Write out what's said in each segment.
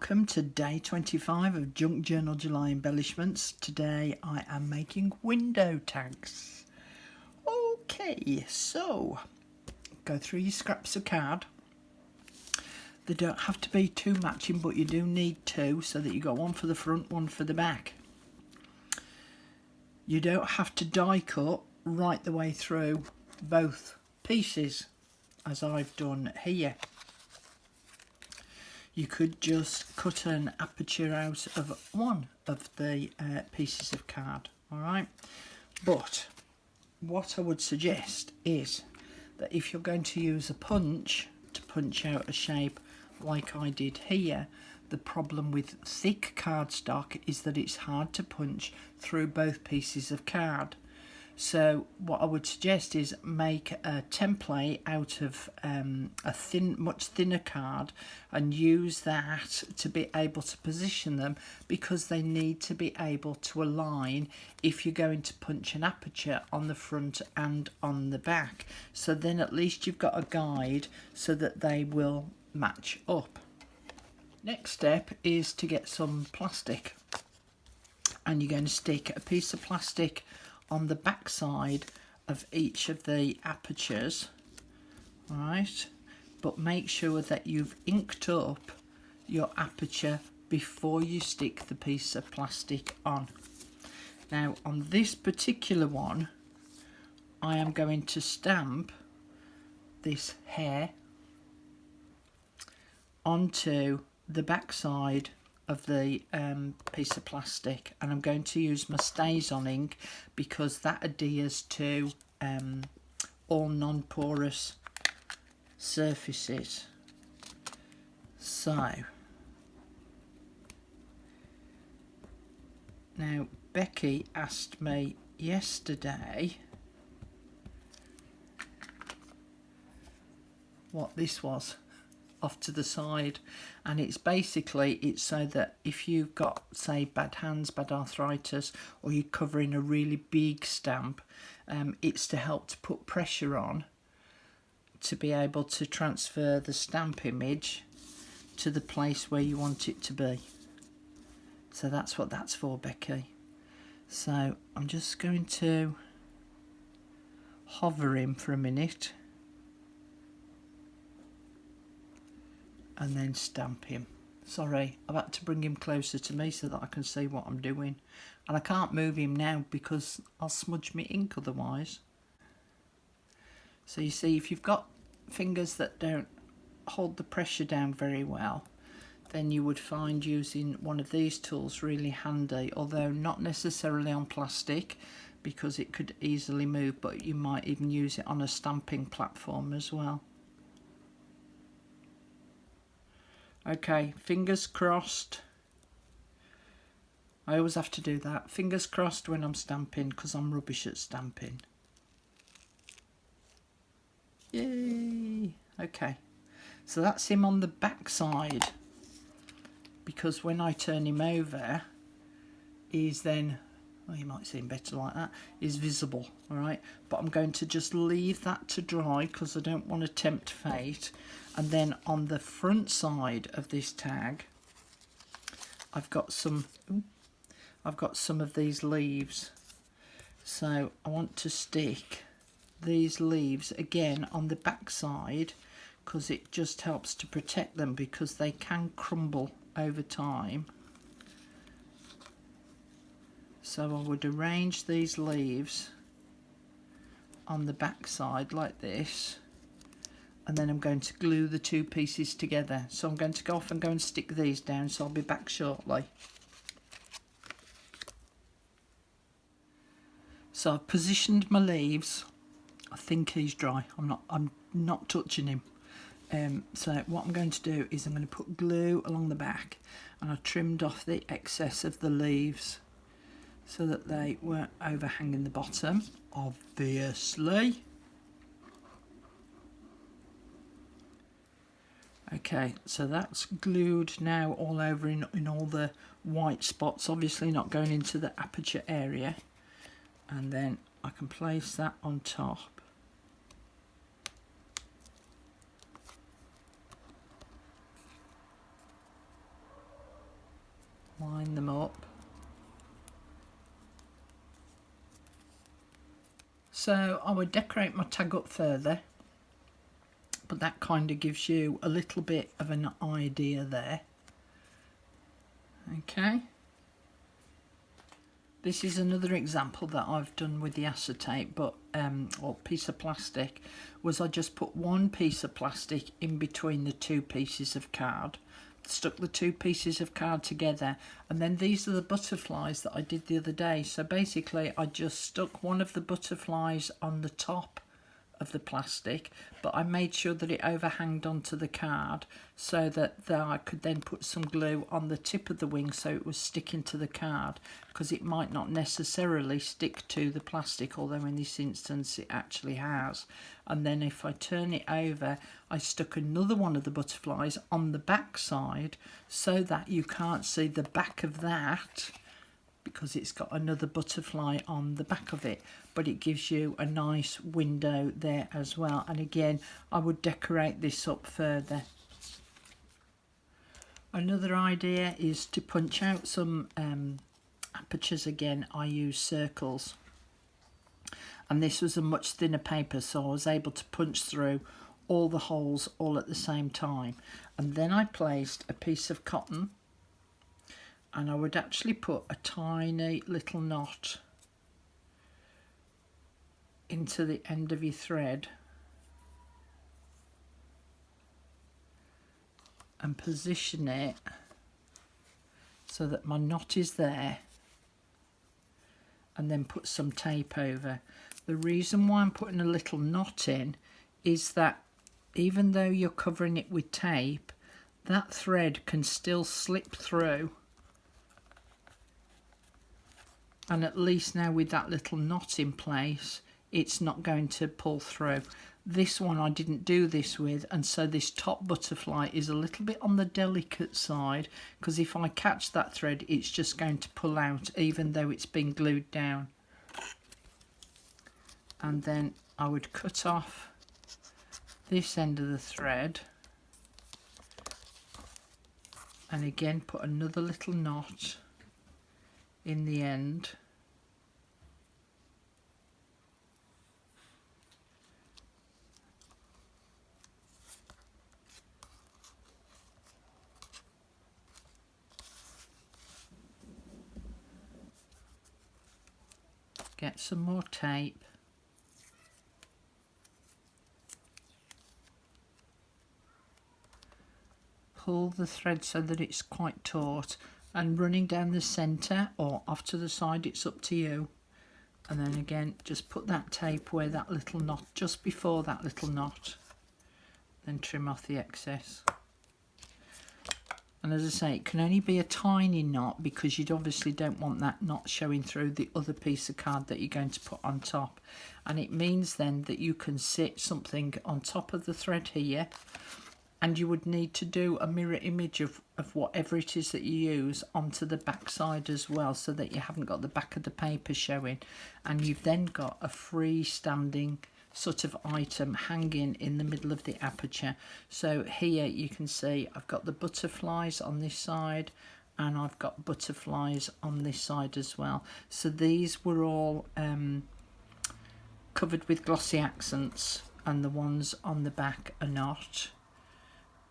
welcome to day 25 of Junk Journal July Embellishments. Today I am making window tags. Okay, so go through your scraps of card. They don't have to be too matching, but you do need two so that you got one for the front, one for the back. You don't have to die cut right the way through both pieces as I've done here. You could just cut an aperture out of one of the pieces of card, alright? But what I would suggest is that if you're going to use a punch to punch out a shape like I did here, the problem with thick cardstock is that it's hard to punch through both pieces of card. So what I would suggest is make a template out of a much thinner card and use that to be able to position them, because they need to be able to align if you're going to punch an aperture on the front and on the back. So then at least you've got a guide so that they will match up. Next step is to get some plastic, and you're going to stick a piece of plastic on the back side of each of the apertures, right? But make sure that you've inked up your aperture before you stick the piece of plastic on. Now on this particular one, I am going to stamp this hair onto the back side of the piece of plastic, and I'm going to use my StazOn ink because that adheres to all non-porous surfaces. So now Becky asked me yesterday what this was off to the side, and it's so that if you've got, say, bad hands, bad arthritis, or you're covering a really big stamp, it's to help to put pressure on to be able to transfer the stamp image to the place where you want it to be. So that's what that's for, Becky. So I'm just going to hover him for a minute and then stamp him. Sorry, I've had to bring him closer to me so that I can see what I'm doing, and I can't move him now because I'll smudge my ink otherwise. So you see, if you've got fingers that don't hold the pressure down very well, then you would find using one of these tools really handy, although not necessarily on plastic because it could easily move, but you might even use it on a stamping platform as well. Okay, fingers crossed. I always have to do that. Fingers crossed when I'm stamping, because I'm rubbish at stamping. Yay! Okay, so that's him on the back side, because when I turn him over, he's then, well, you might see him better like that, is visible, alright? But I'm going to just leave that to dry because I don't want to tempt fate. And then on the front side of this tag, I've got some of these leaves. So I want to stick these leaves again on the back side because it just helps to protect them, because they can crumble over time. So I would arrange these leaves on the back side like this, and then I'm going to glue the two pieces together. So I'm going to go off and go and stick these down, so I'll be back shortly. So I've positioned my leaves. I think he's dry. I'm not touching him. So what I'm going to do is I'm going to put glue along the back, and I trimmed off the excess of the leaves so that they weren't overhanging the bottom, obviously. Okay, so that's glued now all over in all the white spots, obviously not going into the aperture area. And then I can place that on top. So I would decorate my tag up further, but that kind of gives you a little bit of an idea there. Okay, this is another example that I've done with the acetate, but or piece of plastic, was I just put one piece of plastic in between the two pieces of card, stuck the two pieces of card together, and then these are the butterflies that I did the other day. So basically I just stuck one of the butterflies on the top of the plastic, but I made sure that it overhanged onto the card so that I could then put some glue on the tip of the wing so it was sticking to the card, because it might not necessarily stick to the plastic, although in this instance it actually has. And then if I turn it over, I stuck another one of the butterflies on the back side so that you can't see the back of that, because it's got another butterfly on the back of it, but it gives you a nice window there as well. And again, I would decorate this up further. Another idea is to punch out some apertures. Again, I use circles, and this was a much thinner paper, so I was able to punch through all the holes all at the same time. And then I placed a piece of cotton, and I would actually put a tiny little knot into the end of your thread and position it so that my knot is there, and then put some tape over. The reason why I'm putting a little knot in is that even though you're covering it with tape, that thread can still slip through. And at least now with that little knot in place, it's not going to pull through. This one I didn't do this with, and so this top butterfly is a little bit on the delicate side, because if I catch that thread it's just going to pull out even though it's been glued down. And then I would cut off this end of the thread, and again put another little knot in the end, get some more tape, pull the thread so that it's quite taut, and running down the centre or off to the side, it's up to you. And then again just put that tape where that little knot, just before that little knot, then trim off the excess. And as I say, it can only be a tiny knot because you obviously don't want that knot showing through the other piece of card that you're going to put on top. And it means then that you can sit something on top of the thread here, and you would need to do a mirror image of whatever it is that you use onto the back side as well, so that you haven't got the back of the paper showing, and you've then got a freestanding sort of item hanging in the middle of the aperture. So here you can see I've got the butterflies on this side, and I've got butterflies on this side as well. So these were all covered with glossy accents, and the ones on the back are not.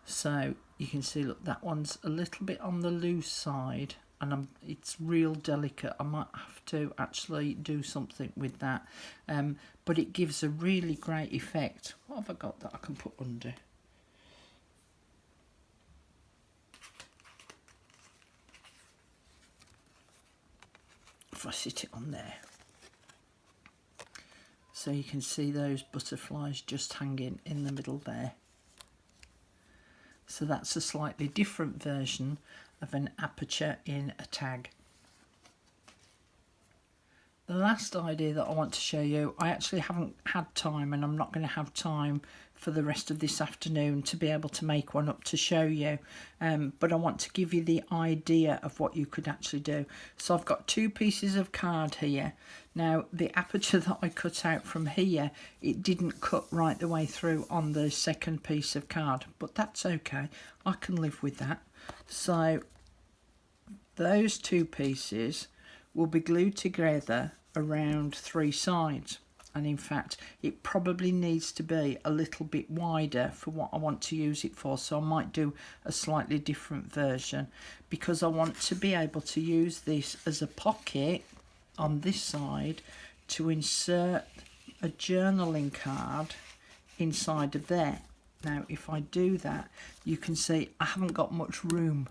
So you can see, look, that one's a little bit on the loose side, and it's real delicate. I might have to actually do something with that, but it gives a really great effect. What have I got that I can put under? If I sit it on there, so you can see those butterflies just hanging in the middle there. So that's a slightly different version of an aperture in a tag. The last idea that I want to show you, I actually haven't had time, and I'm not going to have time for the rest of this afternoon to be able to make one up to show you, but I want to give you the idea of what you could actually do. So I've got two pieces of card here. Now the aperture that I cut out from here, it didn't cut right the way through on the second piece of card, but that's okay, I can live with that. So those two pieces will be glued together around three sides. and in fact it probably needs to be a little bit wider for what I want to use it for, so I might do a slightly different version because I want to be able to use this as a pocket on this side to insert a journaling card inside of there. Now if I do that, you can see I haven't got much room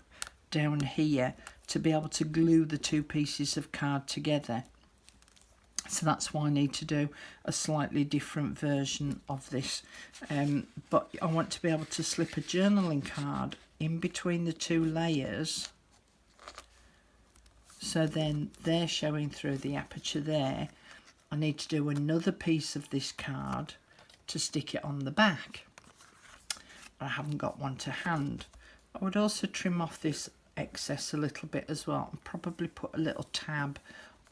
down here to be able to glue the two pieces of card together. So that's why I need to do a slightly different version of this. But I want to be able to slip a journaling card in between the two layers. So then they're showing through the aperture there. I need to do another piece of this card to stick it on the back. I haven't got one to hand. I would also trim off this excess a little bit as well and probably put a little tab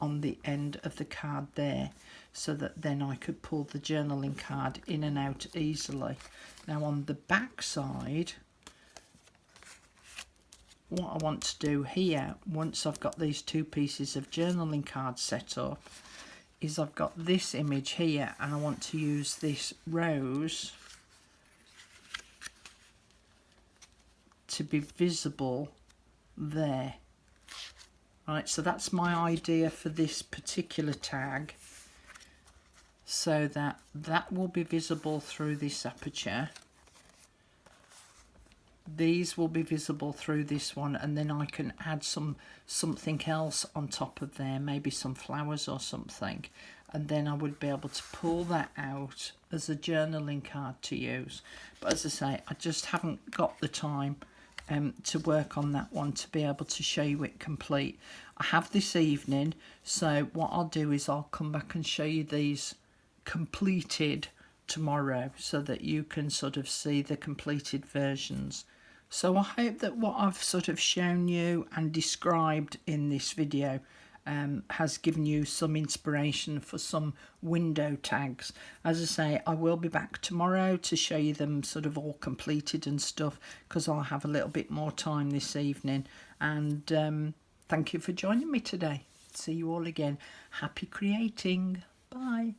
on the end of the card there so that then I could pull the journaling card in and out easily. Now on the back side, what I want to do here, once I've got these two pieces of journaling card set up, is I've got this image here and I want to use this rose to be visible there. Right, so that's my idea for this particular tag, so that will be visible through this aperture. These will be visible through this one, and then I can add something else on top of there, maybe some flowers or something, and then I would be able to pull that out as a journaling card to use. But as I say, I just haven't got the time to work on that one to be able to show you it complete. I have this evening, so what I'll do is I'll come back and show you these completed tomorrow so that you can sort of see the completed versions. So I hope that what I've sort of shown you and described in this video has given you some inspiration for some window tags. As I say, I will be back tomorrow to show you them sort of all completed and stuff, because I'll have a little bit more time this evening. And thank you for joining me today. See you all again. Happy creating. Bye.